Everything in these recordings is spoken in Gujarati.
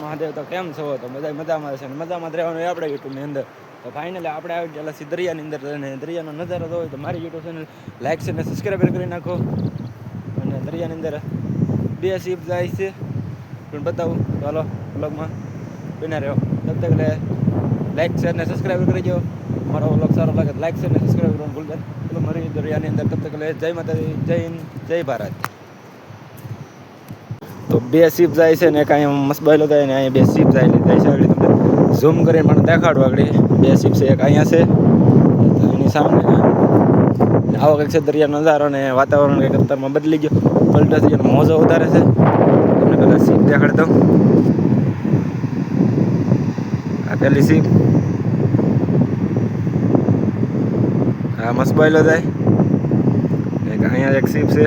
મહાદેવ. તો કેમ છો? તો બધા મજામાં છે ને મજામાં જ રહેવાનું આપણે યુટ્યુબની અંદર. તો ફાઇનલી આપણે આવી ગયેલા દરિયાની અંદર, અને દરિયાનો નજારો જોવો તો મારી યુટ્યુબ ચેનલ લાઈક છે અને સબસ્ક્રાઈબ કરી નાખો. અને દરિયાની અંદર 2 શિપ જાય છે, પણ બતાવું ચાલો બ્લોગમાં બના રહ્યો. તબ તક લાઈક શેર ને સબસ્ક્રાઈબ કરી દો. મારો બ્લોગ સારો લાગે લાઈક શેર ને સબસ્ક્રાઈબ કરવાનું ભૂલતા નહીં. મારી દરિયાની અંદર તબ તક જય માતાજી, જય હિન્દ, જય ભારત. તો 2 શિપ જાય છે ને કાંઈ મસ્ત બાયલો થાય ને અહીંયા 2 શિપ જાય છે. આગળ તમને ઝૂમ કરીને મને દેખાડું. આગળ 2 શિપ છે, એક અહીંયા છે એની સામે. આવો કંઈક છે દરિયાનો નજારો, ને વાતાવરણ કંઈક અત્યારમાં બદલી ગયો, પલટો થઈ ગયો, મોજો વધારે છે. તમને પહેલાં શિપ દેખાડી દઉં. આ પહેલી શિપ, આ મસ્ત બાયલો જાય. એક અહીંયા એક શિપ છે.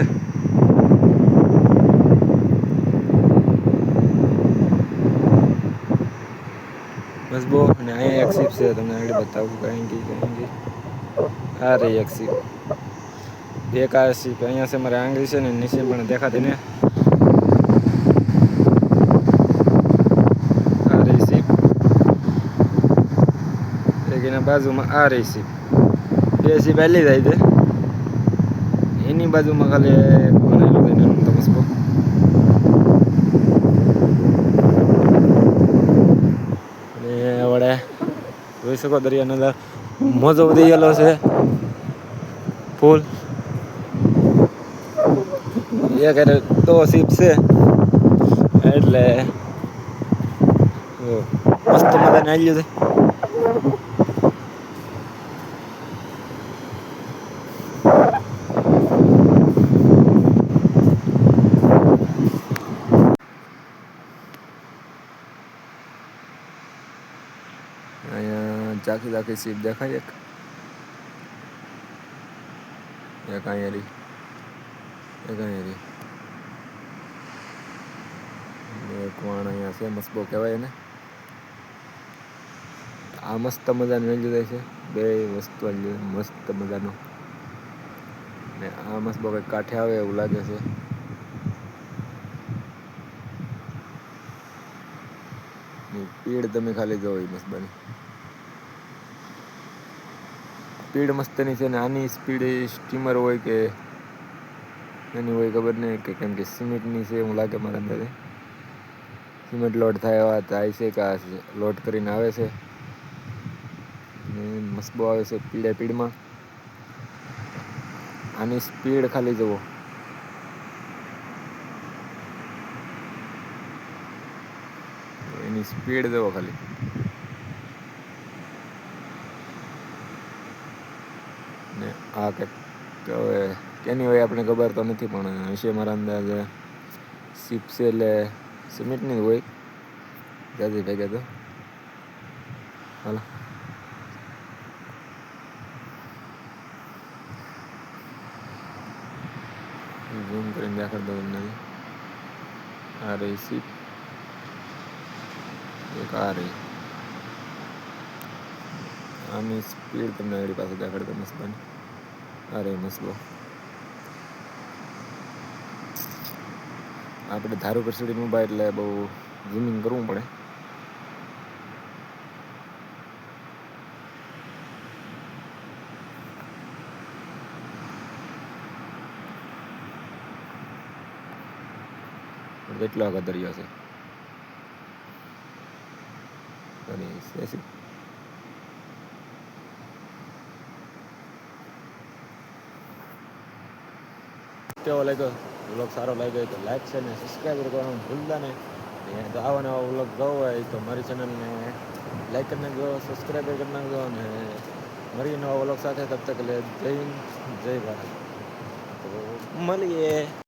બસ બહુ. અને અહીંયા એક શિપ છે, તમને આગળ બતાવું. કઈ આ રહી એક શિપ. એક આ શિપ અહીંયા છે, મારે આંગળી છે ને નીચે પણ દેખાતી ને. આ રહી શિપ. એક એના બાજુમાં આ રહી શિપ. 2 શિપ પહેલી જાય છે. એની બાજુમાં ખાલી બનાવેલું છે નાનું તમસ્કો. વડે જોઈ શકો દરિયાનો અંદર મોજો વધી ગયેલો છે ફૂલ. એક તો શિપ છે એટલે મસ્ત મજાને આવ્યું છે. અહીંયા ઝાંખી ઝાંખી શીપ દેખાય. એક અહીંયા રહી, એક અહીંયા રહી, એક વાણ અહીંયા છે. મસ્ત બહુ કહેવાય ને. આ મસ્ત મજાનું વેલ્યુ જાય છે. 2 વસ્તુ મસ્ત મજાનો. ને આ મસ્ત બહુ કંઈક કાંઠે આવે એવું લાગે છે. પીડ તમે ખાલી જોવો મસ્ત બની. સ્પીડ મસ્તની છે ને. આની સ્પીડ સ્ટીમર હોય કે એની હોય ખબર નહીં, કે કેમ કે સિમેન્ટની છે એવું લાગે મારા અંદાજે. સિમેન્ટ લોડ થાય છે કે આ લોડ કરીને આવે છે. મસ્ત બહુ આવે છે પીડમાં. આની સ્પીડ ખાલી જુઓ. એની સ્પીડ જુઓ ખાલી. ને આ કંઈક હવે કેની હોય આપણે ખબર તો નથી, પણ હશે મારા અંદાજે શિપ છે એટલે સિમેન્ટની જ હોય જાજી ભેગા. તો હાલો ઝૂમ કરીને દેખાડ દો તમને. આ રહી શિપ, એક આ રહી. આની સ્પીડ તમને એની પાસે દેખાડ દો મસ્ત બની. આ રહી મસ્ત બહુ. આપણે ધારો પર સીડી મોબાઈલ એટલે બહુ ઝૂમિંગ કરવું પડે. કેટલો આગળ દરિયો છે. કેવો લાગ્યો વ્લોગ? સારો લાગ્યો તો લાઈક છે ને સબસ્ક્રાઈબ કરવાનું ભૂલતા નહીં. તો આવા નવા વ્લોગ જોવો હોય તો મારી ચેનલને લાઈક કરી નાખજો, સબસ્ક્રાઈબ કરી નાખજો. અને મારી નવા વ્લોગ સાથે તબ તક જય હિન્દ, જય ભારત. તો મળીએ.